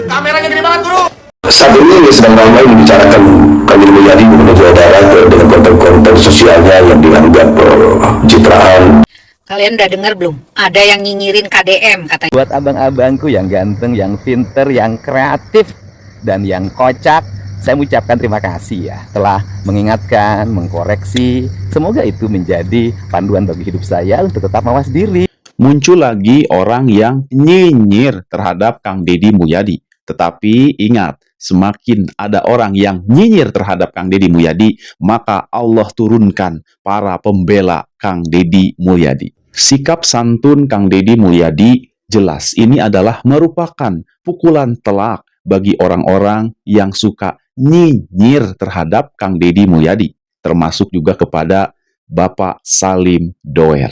Kameranya gede banget, Guru. Saat ini sedang ramai membicarakan Kang Deddy Mulyadi Gubernur Jawa Barat dengan konten-konten sosialnya yang dianggap pencitraan. Kalian udah dengar belum? Ada yang nyinyirin KDM katanya. Buat abang-abangku yang ganteng, yang pinter, yang kreatif, dan yang kocak, saya mengucapkan terima kasih ya telah mengingatkan, mengkoreksi. Semoga itu menjadi panduan bagi hidup saya untuk tetap mawas diri. Muncul lagi orang yang nyinyir terhadap Kang Deddy Mulyadi. Tetapi ingat, semakin ada orang yang nyinyir terhadap Kang Deddy Mulyadi, maka Allah turunkan para pembela Kang Deddy Mulyadi. Sikap santun Kang Deddy Mulyadi jelas ini adalah merupakan pukulan telak bagi orang-orang yang suka nyinyir terhadap Kang Deddy Mulyadi, termasuk juga kepada Bapak Salim Doer.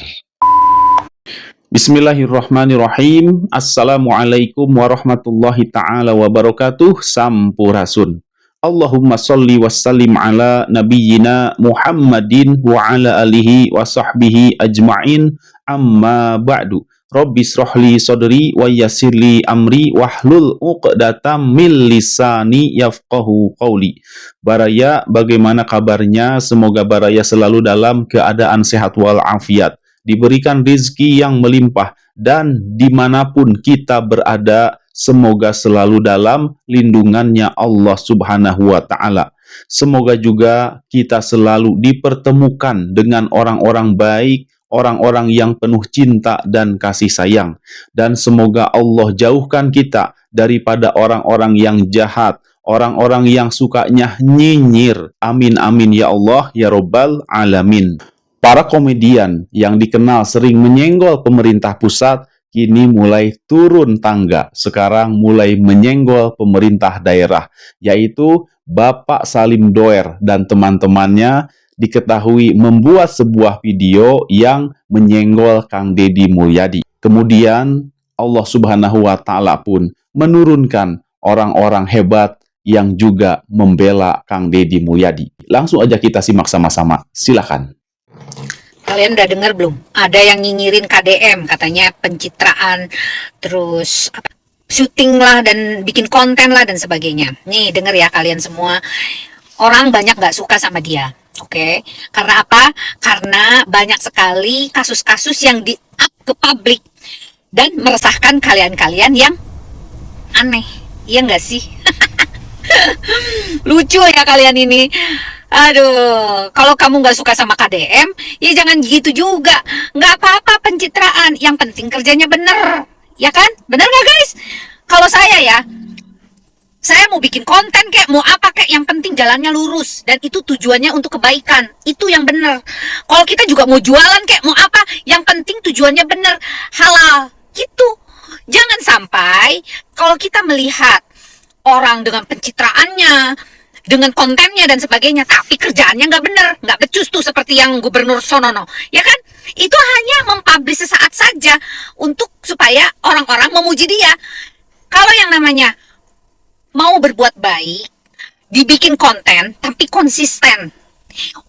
Bismillahirrahmanirrahim. Assalamualaikum warahmatullahi ta'ala wabarakatuh. Sampurasun. Allahumma salli wassalim ala nabiyyina Muhammadin wa ala alihi wa sahbihi ajma'in, amma ba'du. Rabbi srohli sodri wa yassirli amri wahlul uqdatam min lisani yafqahu qawli. Baraya, bagaimana kabarnya? Semoga Baraya selalu dalam keadaan sehat walafiat, diberikan rizki yang melimpah, dan dimanapun kita berada, semoga selalu dalam lindungannya Allah Subhanahu wa Ta'ala. Semoga juga kita selalu dipertemukan dengan orang-orang baik, orang-orang yang penuh cinta dan kasih sayang. Dan semoga Allah jauhkan kita daripada orang-orang yang jahat, orang-orang yang sukanya nyinyir. Amin amin ya Allah ya Rabbal alamin. Para komedian yang dikenal sering menyenggol pemerintah pusat kini mulai turun tangga, sekarang mulai menyenggol pemerintah daerah, yaitu Bapak Salim Doer dan teman-temannya diketahui membuat sebuah video yang menyenggol Kang Deddy Mulyadi. Kemudian Allah Subhanahu wa Ta'ala pun menurunkan orang-orang hebat yang juga membela Kang Deddy Mulyadi. Langsung aja kita simak sama-sama. Silakan. Kalian udah dengar belum? Ada yang nyinyirin KDM katanya pencitraan, terus syuting lah dan bikin konten lah dan sebagainya. Nih denger ya kalian semua, orang banyak gak suka sama dia. Oke, karena apa? Karena banyak sekali kasus-kasus yang di-up ke publik dan meresahkan kalian-kalian yang aneh. Iya nggak sih? Lucu ya kalian ini. Aduh, kalau kamu nggak suka sama KDM, ya jangan gitu juga. Nggak apa-apa pencitraan, yang penting kerjanya bener. Ya kan? Bener nggak guys? Kalau saya mau bikin konten kayak mau apa kayak, yang penting jalannya lurus dan itu tujuannya untuk kebaikan, itu yang benar. Kalau kita juga mau jualan kayak mau apa, yang penting tujuannya benar, halal gitu. Jangan sampai kalau kita melihat orang dengan pencitraannya, dengan kontennya dan sebagainya, tapi kerjaannya nggak benar, nggak becus tuh seperti yang Gubernur Sonono, ya kan? Itu hanya mempublish sesaat saja untuk supaya orang-orang memuji dia. Kalau yang namanya mau berbuat baik, dibikin konten, tapi konsisten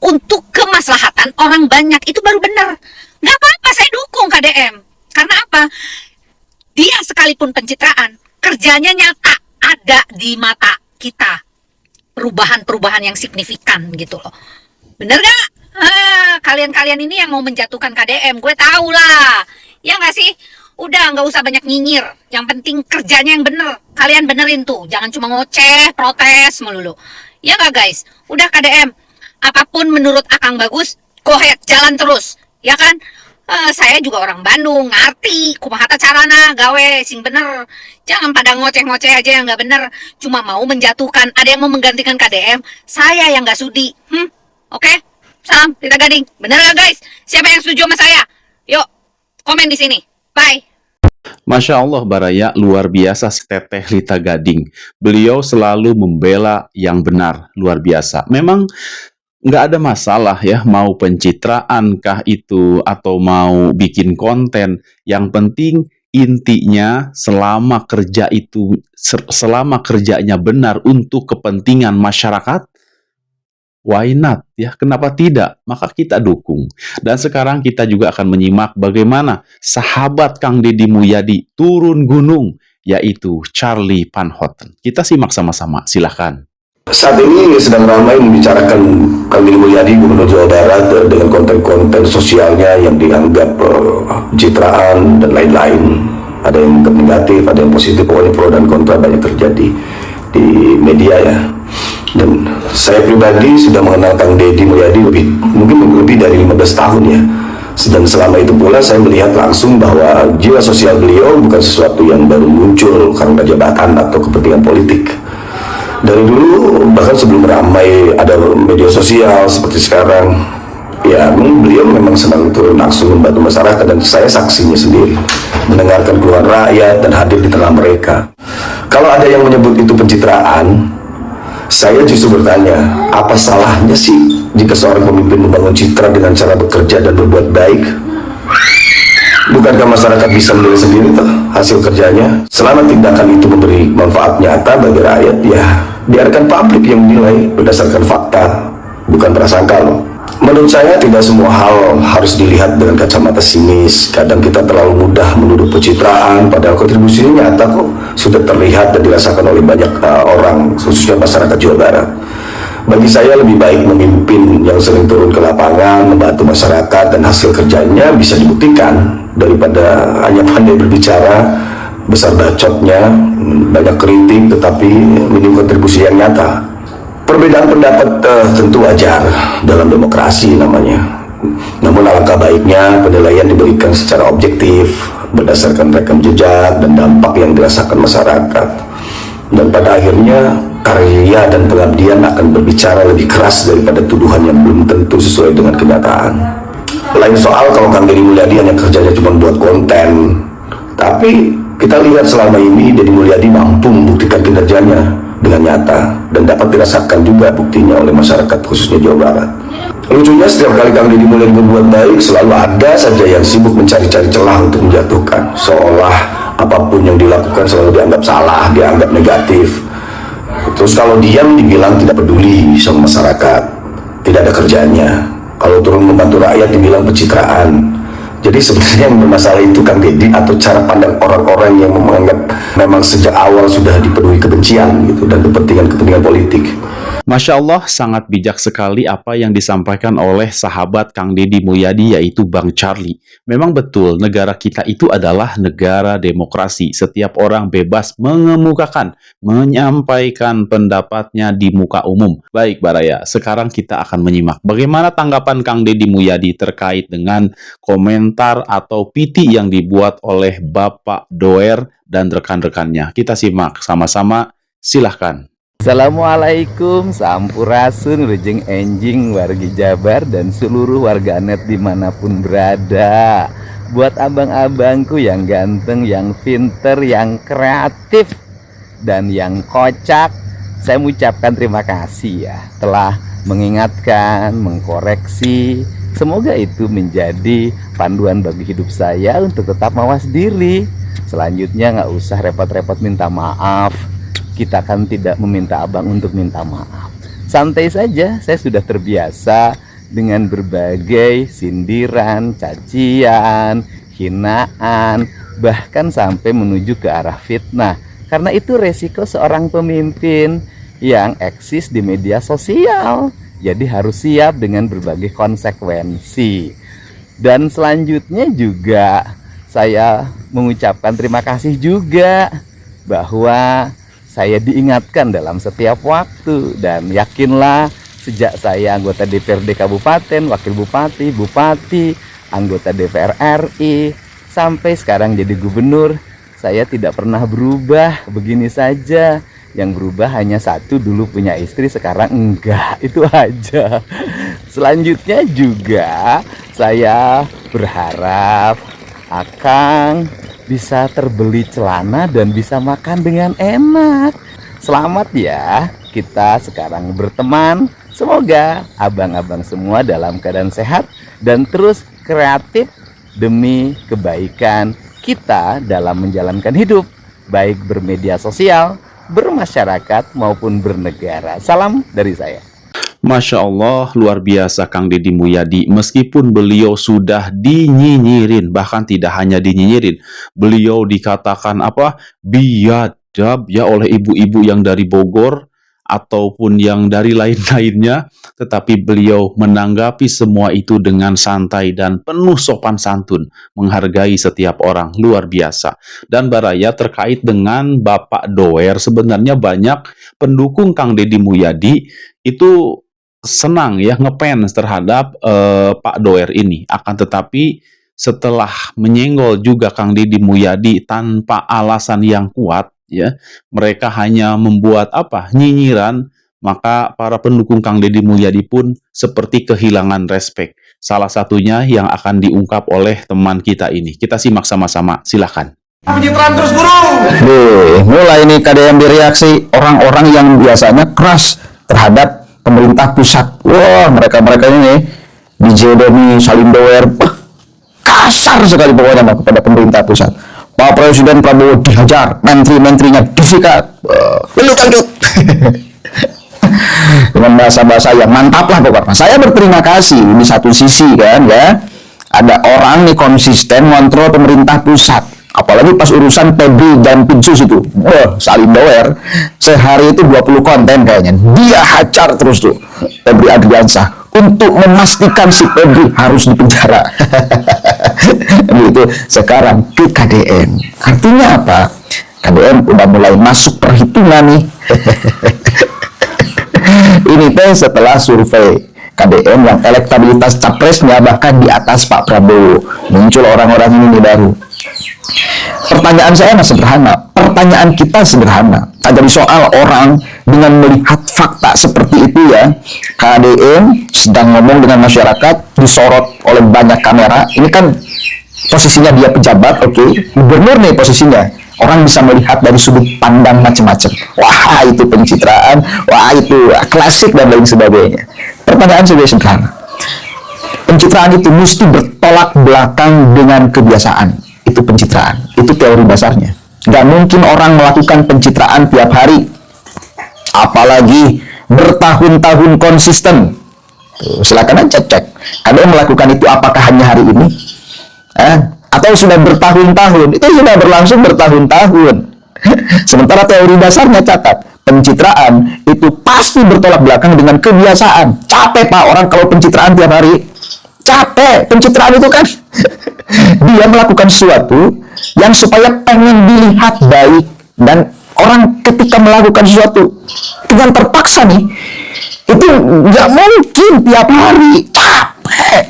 untuk kemaslahatan orang banyak, itu baru benar. Nggak apa-apa, saya dukung KDM. Karena apa? Dia sekalipun pencitraan, kerjanya nyata, ada di mata kita. Perubahan-perubahan yang signifikan gitu loh. Bener gak? Kalian-kalian ini yang mau menjatuhkan KDM, gue tahu lah. Ya nggak sih? Udah nggak usah banyak nyinyir, yang penting kerjanya yang bener. Kalian benerin tuh, jangan cuma ngoceh, protes melulu. Ya nggak guys? Udah KDM, apapun menurut Akang bagus, go ahead, jalan terus, ya kan? Saya juga orang Bandung, ngerti kumaha carana gawe sing bener. Jangan pada ngoceh-ngoceh aja yang nggak bener, cuma mau menjatuhkan. Ada yang mau menggantikan KDM, saya yang nggak sudi. Oke? Salam Lita Gading. Bener nggak guys? Siapa yang setuju sama saya? Yuk, komen di sini. Bye. Masya Allah Baraya, luar biasa Teteh Lita Gading. Beliau selalu membela yang benar, luar biasa. Memang nggak ada masalah ya, mau pencitraan kah itu, atau mau bikin konten. Yang penting intinya selama kerjanya benar untuk kepentingan masyarakat, why not? Ya, kenapa tidak? Maka kita dukung. Dan sekarang kita juga akan menyimak bagaimana sahabat Kang Deddy Mulyadi turun gunung yaitu Charlie Van Houten. Kita simak sama-sama, silahkan. Saat ini sedang ramai membicarakan Kang Deddy Mulyadi, Gubernur Jawa Barat, dengan konten-konten sosialnya yang dianggap pencitraan dan lain-lain. Ada yang menganggap negatif, ada yang positif, pokoknya pro dan kontra banyak terjadi di media ya. Dan saya pribadi sudah mengenal Kang Deddy Mulyadi mungkin lebih dari 15 tahun ya. Dan selama itu pula saya melihat langsung bahwa jiwa sosial beliau bukan sesuatu yang baru muncul karena jabatan atau kepentingan politik. Dari dulu, bahkan sebelum ramai ada media sosial seperti sekarang, ya beliau memang senang turun langsung membantu masyarakat, dan saya saksinya sendiri mendengarkan keluhan rakyat dan hadir di tengah mereka. Kalau ada yang menyebut itu pencitraan, saya justru bertanya, apa salahnya sih jika seorang pemimpin membangun citra dengan cara bekerja dan berbuat baik? Bukankah masyarakat bisa menilai sendiri tuh hasil kerjanya? Selama tindakan itu memberi manfaat nyata bagi rakyat, ya biarkan publik yang menilai berdasarkan fakta, bukan prasangka loh. Menurut saya tidak semua hal harus dilihat dengan kacamata sinis. Kadang kita terlalu mudah menuduh pencitraan, padahal kontribusinya nyata kok, sudah terlihat dan dirasakan oleh banyak orang, khususnya masyarakat Jawa Barat. Bagi saya lebih baik memimpin yang sering turun ke lapangan, membantu masyarakat dan hasil kerjanya bisa dibuktikan, daripada hanya pandai berbicara, besar bacotnya, banyak kritik tetapi minim kontribusi yang nyata. Perbedaan pendapat tentu wajar dalam demokrasi namanya. Namun alangkah baiknya penilaian diberikan secara objektif berdasarkan rekam jejak dan dampak yang dirasakan masyarakat. Dan pada akhirnya karya dan pengabdian akan berbicara lebih keras daripada tuduhan yang belum tentu sesuai dengan kenyataan. Lain soal kalau Kang Deddy Mulyadi hanya kerjanya cuma buat konten, tapi kita lihat selama ini Deddy Mulyadi mampu membuktikan kinerjanya dengan nyata dan dapat dirasakan juga buktinya oleh masyarakat khususnya Jawa Barat. Lucunya setiap kali Kang Deddy Mulyadi berbuat baik, selalu ada saja yang sibuk mencari-cari celah untuk menjatuhkan, seolah apapun yang dilakukan selalu dianggap salah, dianggap negatif. Terus kalau diam dibilang tidak peduli sama masyarakat, tidak ada kerjanya. Kalau turun membantu rakyat dibilang pencitraan. Jadi sebenarnya yang bermasalah itu Kang Deddy atau cara pandang orang-orang yang menganggap memang sejak awal sudah dipenuhi kebencian gitu dan kepentingan politik. Masya Allah, sangat bijak sekali apa yang disampaikan oleh sahabat Kang Deddy Mulyadi, yaitu Bang Charlie. Memang betul, negara kita itu adalah negara demokrasi. Setiap orang bebas mengemukakan, menyampaikan pendapatnya di muka umum. Baik, Baraya, sekarang kita akan menyimak bagaimana tanggapan Kang Deddy Mulyadi terkait dengan komentar atau PT yang dibuat oleh Bapak Doer dan rekan-rekannya. Kita simak sama-sama, silahkan. Assalamualaikum, sampurasun, rejeng enjing, wargi Jabar dan seluruh warganet dimanapun berada. Buat abang-abangku yang ganteng, yang pinter, yang kreatif, dan yang kocak, saya mengucapkan terima kasih ya telah mengingatkan, mengkoreksi. Semoga itu menjadi panduan bagi hidup saya untuk tetap mawas diri. Selanjutnya nggak usah repot-repot minta maaf. Kita kan tidak meminta abang untuk minta maaf. Santai saja, saya sudah terbiasa dengan berbagai sindiran, cacian, hinaan, bahkan sampai menuju ke arah fitnah. Karena itu resiko seorang pemimpin yang eksis di media sosial. Jadi harus siap dengan berbagai konsekuensi. Dan selanjutnya juga saya mengucapkan terima kasih juga bahwa saya diingatkan dalam setiap waktu, dan yakinlah sejak saya anggota DPRD Kabupaten, Wakil Bupati, Bupati, anggota DPR RI, sampai sekarang jadi gubernur, saya tidak pernah berubah, begini saja. Yang berubah hanya satu, dulu punya istri, sekarang enggak, itu aja. Selanjutnya juga saya berharap Akang bisa terbeli celana dan bisa makan dengan enak. Selamat ya, kita sekarang berteman. Semoga abang-abang semua dalam keadaan sehat dan terus kreatif demi kebaikan kita dalam menjalankan hidup, baik bermedia sosial, bermasyarakat maupun bernegara. Salam dari saya. Masya Allah, luar biasa Kang Deddy Mulyadi. Meskipun beliau sudah dinyinyirin, bahkan tidak hanya dinyinyirin, beliau dikatakan apa? Biadab ya oleh ibu-ibu yang dari Bogor ataupun yang dari lain-lainnya, tetapi beliau menanggapi semua itu dengan santai dan penuh sopan santun, menghargai setiap orang, luar biasa. Dan Baraya terkait dengan Bapak Doer, sebenarnya banyak pendukung Kang Deddy Mulyadi itu senang ya ngefans terhadap Pak Doer ini. Akan tetapi setelah menyenggol juga Kang Deddy Mulyadi tanpa alasan yang kuat ya, mereka hanya membuat apa? Nyinyiran, maka para pendukung Kang Deddy Mulyadi pun seperti kehilangan respek. Salah satunya yang akan diungkap oleh teman kita ini. Kita simak sama-sama, silakan. Pencitraan terus guru. Mulai nih KDM bereaksi orang-orang yang biasanya keras terhadap pemerintah pusat. Wah, mereka ini DJ Demi Salim Doer kasar sekali pokoknya kepada pemerintah pusat. Pak Presiden Prabowo dihajar, menteri-menterinya disikat, peluk-peluk. Dengan bahasa-bahasa yang mantap lah pokoknya. Saya berterima kasih di satu sisi kan ya, ada orang nih konsisten ngontrol pemerintah pusat. Apalagi pas urusan Febri dan Pinsus itu, Salim Doer sehari itu 20 konten kayaknya. Dia hajar terus tuh Febri Adriansyah untuk memastikan si Febri harus dipenjara. Gitu. Sekarang ke KDN. Artinya apa? KDN udah mulai masuk perhitungan nih. Ini teh setelah survei KDN yang elektabilitas capresnya bahkan di atas Pak Prabowo. Muncul orang-orang ini baru. Pertanyaan saya masih sederhana. Pertanyaan kita sederhana. Tak jadi soal orang dengan melihat fakta seperti itu ya. KDN sedang ngomong dengan masyarakat, disorot oleh banyak kamera. Ini kan posisinya dia pejabat, oke. Gubernur nih posisinya. Orang bisa melihat dari sudut pandang macam-macam. Wah, itu pencitraan. Wah, itu klasik dan lain sebagainya. Pertanyaan saya sederhana. Pencitraan itu mesti bertolak belakang dengan kebiasaan. Itu pencitraan. Itu teori dasarnya. Gak mungkin orang melakukan pencitraan tiap hari. Apalagi bertahun-tahun konsisten. Silakan aja cek. Kalian melakukan itu apakah hanya hari ini? Atau sudah bertahun-tahun? Itu sudah berlangsung bertahun-tahun. Sementara teori dasarnya catat, pencitraan itu pasti bertolak belakang dengan kebiasaan. Capek Pak orang kalau pencitraan tiap hari. Capek. Pencitraan itu kan dia melakukan sesuatu yang supaya pengen dilihat baik, dan orang ketika melakukan sesuatu dengan terpaksa nih, itu nggak mungkin tiap hari. Capek.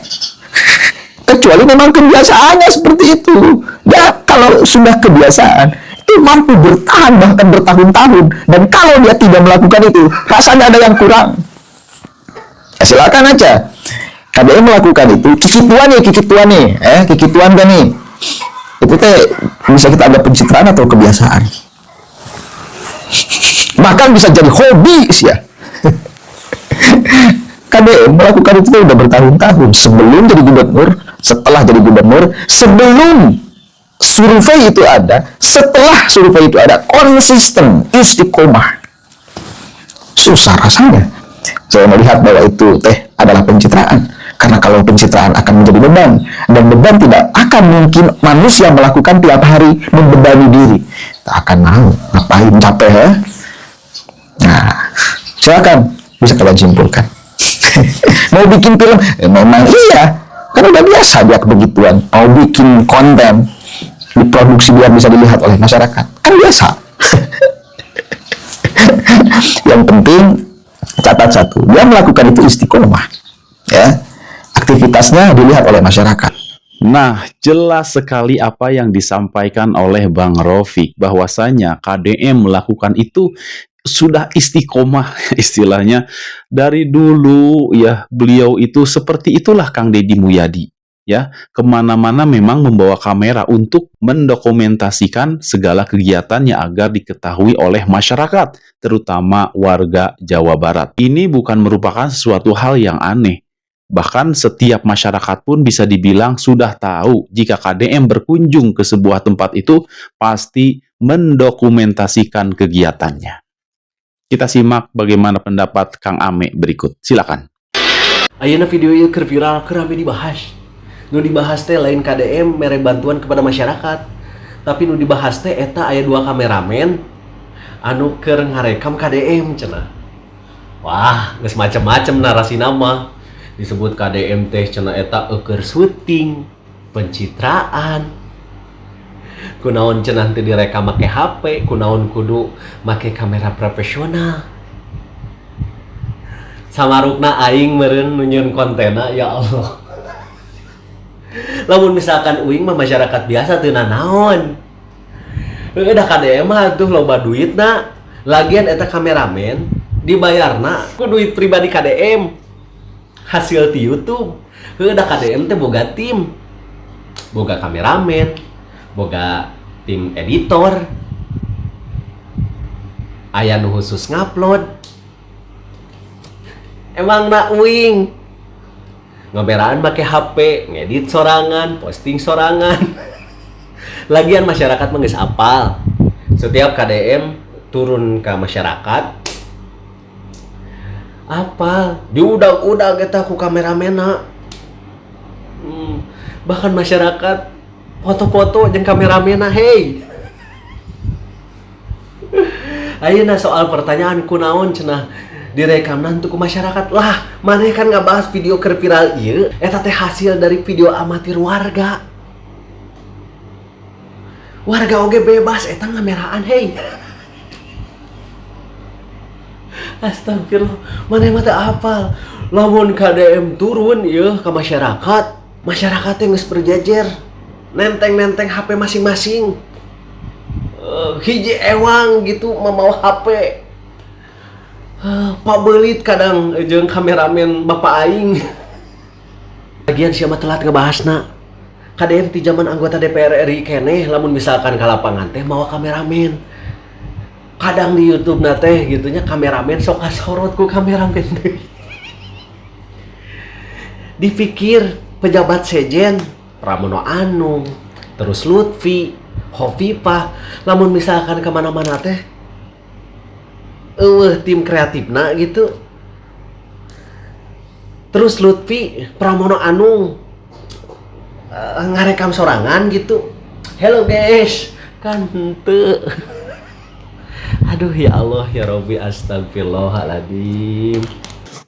Kecuali memang kebiasaannya seperti itu. Ya kalau sudah kebiasaan itu mampu bertahan bahkan bertahun-tahun. Dan kalau dia tidak melakukan itu, rasanya ada yang kurang. Ya, silakan aja. KDN melakukan itu, kikituan kan nih. Itu teh bisa kita anggap pencitraan atau kebiasaan. Bahkan bisa jadi hobi sih ya. KDN melakukan itu udah bertahun-tahun, sebelum jadi gubernur, setelah jadi gubernur, sebelum survei itu ada, setelah survei itu ada, konsisten, istiqomah. Susah rasanya saya melihat bahwa itu teh adalah pencitraan. Karena kalau pencitraan akan menjadi beban, dan beban tidak akan mungkin manusia melakukan tiap hari, membebani diri. Tak akan mau, ngapain, capek ya. Nah, silakan bisa kalian simpulkan. Mau bikin film, memang iya, kan udah biasa dia begituan. Mau bikin konten, diproduksi biar bisa dilihat oleh masyarakat, kan biasa. Yang penting catat satu, dia melakukan itu istiqomah, ya. Aktivitasnya dilihat oleh masyarakat. Nah, jelas sekali apa yang disampaikan oleh Bang Rofik, bahwasanya KDM melakukan itu sudah istiqomah istilahnya dari dulu ya. Beliau itu seperti itulah Kang Deddy Mulyadi ya, kemana-mana memang membawa kamera untuk mendokumentasikan segala kegiatannya agar diketahui oleh masyarakat, terutama warga Jawa Barat. Ini bukan merupakan sesuatu hal yang aneh. Bahkan setiap masyarakat pun bisa dibilang sudah tahu jika KDM berkunjung ke sebuah tempat itu pasti mendokumentasikan kegiatannya. Kita simak bagaimana pendapat Kang Ame berikut. Silakan. Ayeuna video ieu keur viral, keur rame dibahas. Nu dibahas teh lain KDM mere bantuan kepada masyarakat. Tapi nu dibahas teh eta aya 2 kameramen anu keur ngarekam KDM cenah. Wah, geus macem-macem narasi nama. Disebut KDM teh cenah eta keur syuting, pencitraan. Kunaon cenah teu direkam make HP, kunaon kudu make kamera profesional. Samarukna aing meureun nunjun kontena ya Allah. Lamun misalkan uing mah masyarakat biasa teu nanaon. Udah KDM mah tuh loba duitna. Lagian eta kameramen dibayarna ku duit pribadi KDM. Hasil ti YouTube. Udah KDM teh boga tim. Boga kameramen, boga tim editor. Aya nu khusus ngupload. Emang na uing ngoberaan make HP, ngedit sorangan, posting sorangan. Lagian masyarakat mah geus apal. Setiap KDM turun ke masyarakat apal, diudag-udag eta ku kameramena. Bahkan masyarakat foto-foto jeung kameramena, hey. Ayeuna soal pertanyaan kunaon cenah direkam nanti ku masyarakat lah, maneh kan ngabahas video keur viral ieu eta teh hasil dari video amatir warga oge bebas eta ngameraan, hey. Astagfirullah, maneh mah teu apal lamun KDM turun ieu ka masyarakat teh geus berjejer nenteng HP masing-masing. Hiji ewang gitu mau HP. Pak Belit kadang jeung kameramen bapak aing. Lagian siapa telat ngebahasna. KDM ti zaman anggota DPR RI keneh lamun misalkan ka lapangan teh mawa kameramen. Kadang di YouTube na teh gitunya kameramen sok kasorot ku kameramen deui. Dipikir pejabat sejen Pramono Anung, terus Lutfi, Khofifah, lamun misalkan ke mana-mana teh tim kreatifna gitu. Terus Lutfi, Pramono Anung ngarekam sorangan gitu. Hello guys, kan henteu. Aduh ya Allah ya Rabbi, astagfirullahaladzim.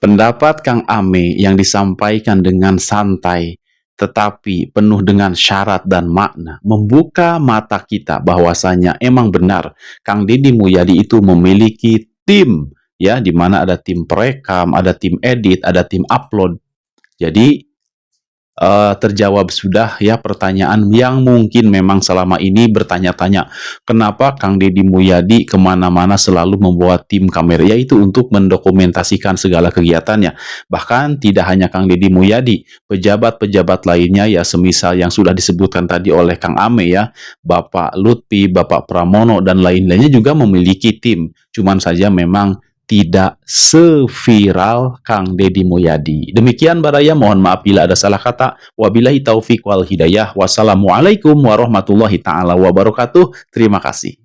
Pendapat Kang Ame yang disampaikan dengan santai tetapi penuh dengan syarat dan makna membuka mata kita bahwasanya emang benar Kang Deddy Mulyadi itu memiliki tim, ya, di mana ada tim perekam, ada tim edit, ada tim upload. Jadi terjawab sudah ya pertanyaan yang mungkin memang selama ini bertanya-tanya, kenapa Kang Deddy Mulyadi kemana-mana selalu membawa tim kamera, yaitu untuk mendokumentasikan segala kegiatannya. Bahkan tidak hanya Kang Deddy Mulyadi, pejabat-pejabat lainnya ya semisal yang sudah disebutkan tadi oleh Kang Ame ya, Bapak Lutfi, Bapak Pramono dan lain-lainnya juga memiliki tim. Cuman saja memang tidak seviral Kang Deddy Mulyadi. Demikian Baraya, mohon maaf bila ada salah kata. Wabillahi taufik wal hidayah. Wassalamualaikum warahmatullahi taala wabarakatuh. Terima kasih.